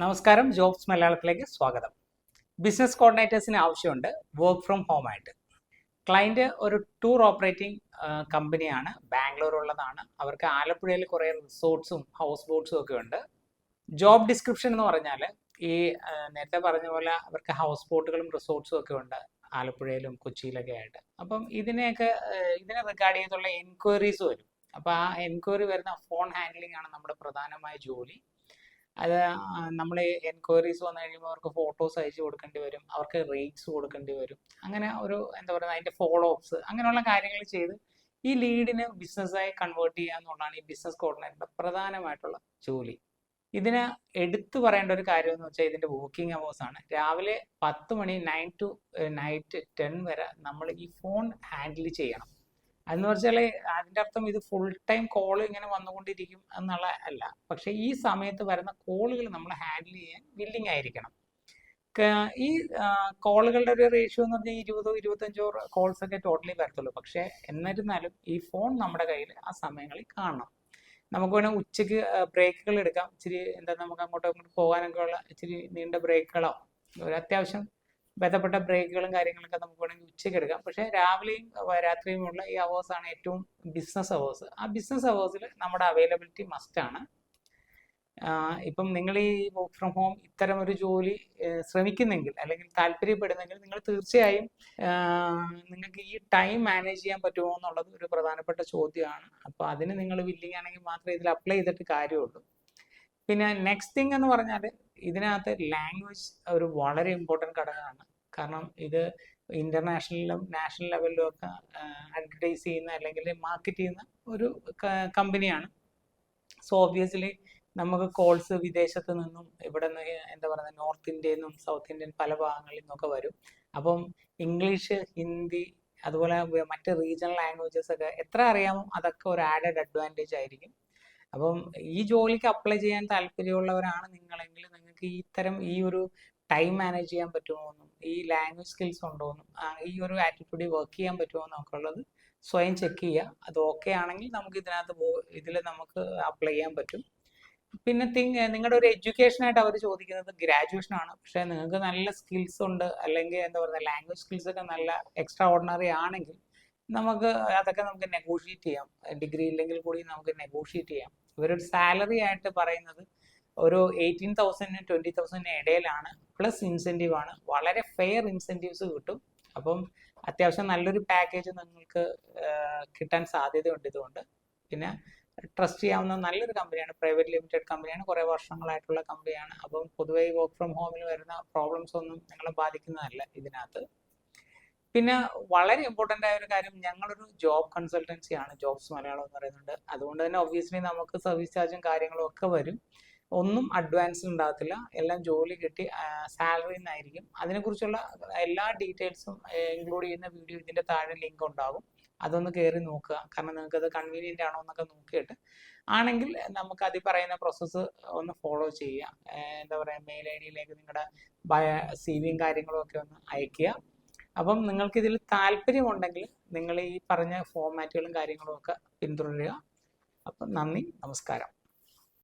നമസ്കാരം, ജോബ്സ് മലയാളത്തിലേക്ക് സ്വാഗതം. ബിസിനസ് കോർഡിനേറ്റേഴ്സിന് ആവശ്യമുണ്ട് വർക്ക് ഫ്രം ഹോം ആയിട്ട്. ക്ലയൻറ്റ് ഒരു ടൂർ ഓപ്പറേറ്റിംഗ് കമ്പനിയാണ്, ബാംഗ്ലൂർ ഉള്ളതാണ്. അവർക്ക് ആലപ്പുഴയിൽ കുറേ റിസോർട്ട്സും ഹൗസ് ബോട്ട്സും ഒക്കെ ഉണ്ട്. ജോബ് ഡിസ്ക്രിപ്ഷൻ എന്ന് പറഞ്ഞാൽ ഈ നേരത്തെ പറഞ്ഞ പോലെ അവർക്ക് ഹൗസ് ബോട്ടുകളും റിസോർട്ട്സും ഒക്കെ ഉണ്ട് ആലപ്പുഴയിലും കൊച്ചിയിലൊക്കെ ആയിട്ട്. അപ്പം ഇതിനെ റിഗാർഡ് ചെയ്തുള്ള എൻക്വയറീസ് വരും. അപ്പോൾ ആ എൻക്വയറി വരുന്ന ഫോൺ ഹാൻഡ്ലിംഗ് ആണ് നമ്മുടെ പ്രധാനമായ ജോലി. അത് നമ്മൾ എൻക്വയറീസ് വന്നു കഴിയുമ്പോൾ അവർക്ക് ഫോട്ടോസ് അയച്ചു കൊടുക്കേണ്ടി വരും, അവർക്ക് റേറ്റ്സ് കൊടുക്കേണ്ടി വരും. അങ്ങനെ ഒരു എന്താ പറയുക, അതിൻ്റെ ഫോളോ അപ്സ് അങ്ങനെയുള്ള കാര്യങ്ങൾ ചെയ്ത് ഈ ലീഡിനെ ബിസിനസ്സായി കൺവേർട്ട് ചെയ്യുക എന്നുള്ളതാണ് ഈ ബിസിനസ് കോർഡിനേറ്ററുടെ പ്രധാനമായിട്ടുള്ള ജോലി. ഇതിന് എടുത്തു പറയേണ്ട ഒരു കാര്യം എന്ന് വെച്ചാൽ ഇതിൻ്റെ വർക്കിംഗ് അവേഴ്സ് ആണ്. രാവിലെ 10 മണി 9 to നൈറ്റ് 10 വരെ നമ്മൾ ഈ ഫോൺ ഹാൻഡിൽ ചെയ്യണം. അതെന്ന് വെച്ചാൽ അതിൻ്റെ അർത്ഥം ഇത് ഫുൾ ടൈം കോൾ ഇങ്ങനെ വന്നുകൊണ്ടിരിക്കും എന്നുള്ള അല്ല. പക്ഷെ ഈ സമയത്ത് വരുന്ന കോളുകൾ നമ്മൾ ഹാൻഡിൽ ചെയ്യാൻ വില്ലിങ് ആയിരിക്കണം. ഈ കോളുകളുടെ ഒരു റേഷ്യോ എന്ന് പറഞ്ഞാൽ 20-25 കോൾസ് ഒക്കെ ടോട്ടലി വരത്തുള്ളൂ. പക്ഷെ എന്നിരുന്നാലും ഈ ഫോൺ നമ്മുടെ കയ്യിൽ ആ സമയങ്ങളിൽ കാണണം. നമുക്ക് വേണമെങ്കിൽ ഉച്ചയ്ക്ക് ബ്രേക്കുകൾ എടുക്കാം. ഇച്ചിരി നമുക്ക് അങ്ങോട്ടും ഇങ്ങോട്ട് പോകാനൊക്കെ ഉള്ള ഇച്ചിരി നീണ്ട ബ്രേക്കുകളോ ഒരു അത്യാവശ്യം ബന്ധപ്പെട്ട ബ്രേക്കുകളും കാര്യങ്ങളൊക്കെ നമുക്ക് വേണമെങ്കിൽ ഉച്ചയ്ക്ക് എടുക്കാം. പക്ഷേ രാവിലെയും രാത്രിയുമുള്ള ഈ അവേഴ്സാണ് ഏറ്റവും ബിസിനസ് അവേഴ്സ്. ആ ബിസിനസ് അവേഴ്സിൽ നമ്മുടെ അവൈലബിലിറ്റി മസ്റ്റാണ്. ഇപ്പം നിങ്ങൾ ഈ വർക്ക് ഫ്രം ഹോം ഇത്തരം ഒരു ജോലി ശ്രമിക്കുന്നെങ്കിൽ അല്ലെങ്കിൽ താല്പര്യപ്പെടുന്നെങ്കിൽ നിങ്ങൾ തീർച്ചയായും നിങ്ങൾക്ക് ഈ ടൈം മാനേജ് ചെയ്യാൻ പറ്റുമോ എന്നുള്ളത് ഒരു പ്രധാനപ്പെട്ട ചോദ്യമാണ്. അപ്പോൾ അതിന് നിങ്ങൾ വില്ലിങ് ആണെങ്കിൽ മാത്രമേ ഇതിൽ അപ്ലൈ ചെയ്തിട്ട് കാര്യമുള്ളൂ. പിന്നെ നെക്സ്റ്റ് തിങ് എന്ന് പറഞ്ഞാൽ ഇതിനകത്ത് ലാംഗ്വേജ് ഒരു വളരെ ഇമ്പോർട്ടൻറ്റ് ഘടകമാണ്. കാരണം ഇത് ഇന്റർനാഷണലിലും നാഷണൽ ലെവലിലും ഒക്കെ അഡ്വർടൈസ് ചെയ്യുന്ന അല്ലെങ്കിൽ മാർക്കറ്റ് ചെയ്യുന്ന ഒരു കമ്പനിയാണ്. സോ ഒബ്വിയസ്ലി നമുക്ക് കോൾസ് വിദേശത്ത് നിന്നും ഇവിടെ നിന്ന് എന്താ പറയുക നോർത്ത് ഇന്ത്യയിൽ നിന്നും സൗത്ത് ഇന്ത്യൻ പല ഭാഗങ്ങളിൽ നിന്നൊക്കെ വരും. അപ്പം ഇംഗ്ലീഷ്, ഹിന്ദി, അതുപോലെ മറ്റ് റീജിയണൽ ലാംഗ്വേജസ് ഒക്കെ എത്ര അറിയാമോ അതൊക്കെ ഒരു ആഡഡ് അഡ്വാൻറ്റേജ് ആയിരിക്കും. അപ്പം ഈ ജോലിക്ക് അപ്ലൈ ചെയ്യാൻ താല്പര്യമുള്ളവരാണ് നിങ്ങളെങ്കിൽ നിങ്ങൾക്ക് ഈ ഒരു ടൈം മാനേജ് ചെയ്യാൻ പറ്റുമോ എന്നും ഈ ലാംഗ്വേജ് സ്കിൽസ് ഉണ്ടോ എന്നും ഈ ഒരു ആറ്റിറ്റ്യൂഡിൽ വർക്ക് ചെയ്യാൻ പറ്റുമോ എന്നൊക്കെ ഉള്ളത് സ്വയം ചെക്ക് ചെയ്യുക. അത് ഓക്കെ ആണെങ്കിൽ നമുക്ക് ഇതിൽ നമുക്ക് അപ്ലൈ ചെയ്യാൻ പറ്റും. പിന്നെ നിങ്ങളുടെ ഒരു എഡ്യൂക്കേഷനായിട്ട് അവർ ചോദിക്കുന്നത് ഗ്രാജുവേഷൻ ആണ്. പക്ഷേ നിങ്ങൾക്ക് നല്ല സ്കിൽസ് ഉണ്ട് അല്ലെങ്കിൽ എന്താ പറയുക ലാംഗ്വേജ് സ്കിൽസ് ഒക്കെ നല്ല എക്സ്ട്രാ ഓർഡിനറി ആണെങ്കിൽ അതൊക്കെ നമുക്ക് നെഗോഷിയേറ്റ് ചെയ്യാം. ഡിഗ്രി ഇല്ലെങ്കിൽ കൂടി നമുക്ക് നെഗോഷിയേറ്റ് ചെയ്യാം. ഇവരൊരു സാലറി ആയിട്ട് പറയുന്നത് ഒരു 18,000 20,000 ഇടയിലാണ്, പ്ലസ് ഇൻസെൻറ്റീവ് ആണ്. വളരെ ഫെയർ ഇൻസെൻറ്റീവ്സ് കിട്ടും. അപ്പം അത്യാവശ്യം നല്ലൊരു പാക്കേജ് നിങ്ങൾക്ക് കിട്ടാൻ സാധ്യതയുണ്ട് ഇതുകൊണ്ട്. പിന്നെ ട്രസ്റ്റ് ചെയ്യാവുന്ന നല്ലൊരു കമ്പനിയാണ്, പ്രൈവറ്റ് ലിമിറ്റഡ് കമ്പനിയാണ്, കുറേ വർഷങ്ങളായിട്ടുള്ള കമ്പനിയാണ്. അപ്പം പൊതുവെ വർക്ക് ഫ്രം ഹോമിൽ വരുന്ന പ്രോബ്ലംസ് ഒന്നും നിങ്ങളെ ബാധിക്കുന്നതല്ല ഇതിനകത്ത്. പിന്നെ വളരെ ഇമ്പോർട്ടൻ്റ് ആയ ഒരു കാര്യം, ഞങ്ങളൊരു ജോബ് കൺസൾട്ടൻസി ആണ്, ജോബ്സ് മലയാളം എന്ന് പറയുന്നുണ്ട്. അതുകൊണ്ട് തന്നെ ഒബ്വിയസ്ലി നമുക്ക് സർവീസ് ചാർജും കാര്യങ്ങളും ഒക്കെ വരും. ഒന്നും അഡ്വാൻസ് ഉണ്ടാകത്തില്ല, എല്ലാം ജോലി കിട്ടി സാലറി നിന്നായിരിക്കും. അതിനെക്കുറിച്ചുള്ള എല്ലാ ഡീറ്റെയിൽസും ഇൻക്ലൂഡ് ചെയ്യുന്ന വീഡിയോ ഇതിൻ്റെ താഴെ ലിങ്ക് ഉണ്ടാകും. അതൊന്ന് കയറി നോക്കുക. കാരണം നിങ്ങൾക്കത് കൺവീനിയൻ്റ് ആണോ എന്നൊക്കെ നോക്കിയിട്ട് ആണെങ്കിൽ നമുക്ക് അതിൽ പറയുന്ന പ്രോസസ്സ് ഒന്ന് ഫോളോ ചെയ്യുക. എന്താ പറയുക, മെയിൽ ഐ ഡിയിലേക്ക് നിങ്ങളുടെ CV-യും കാര്യങ്ങളും ഒക്കെ ഒന്ന് അയയ്ക്കുക. അപ്പം നിങ്ങൾക്ക് ഇതിൽ താല്പര്യമുണ്ടെങ്കിൽ നിങ്ങൾ ഈ പറഞ്ഞ ഫോർമാറ്റുകളും കാര്യങ്ങളും ഒക്കെ പിന്തുടരുക. അപ്പം നന്ദി, നമസ്കാരം.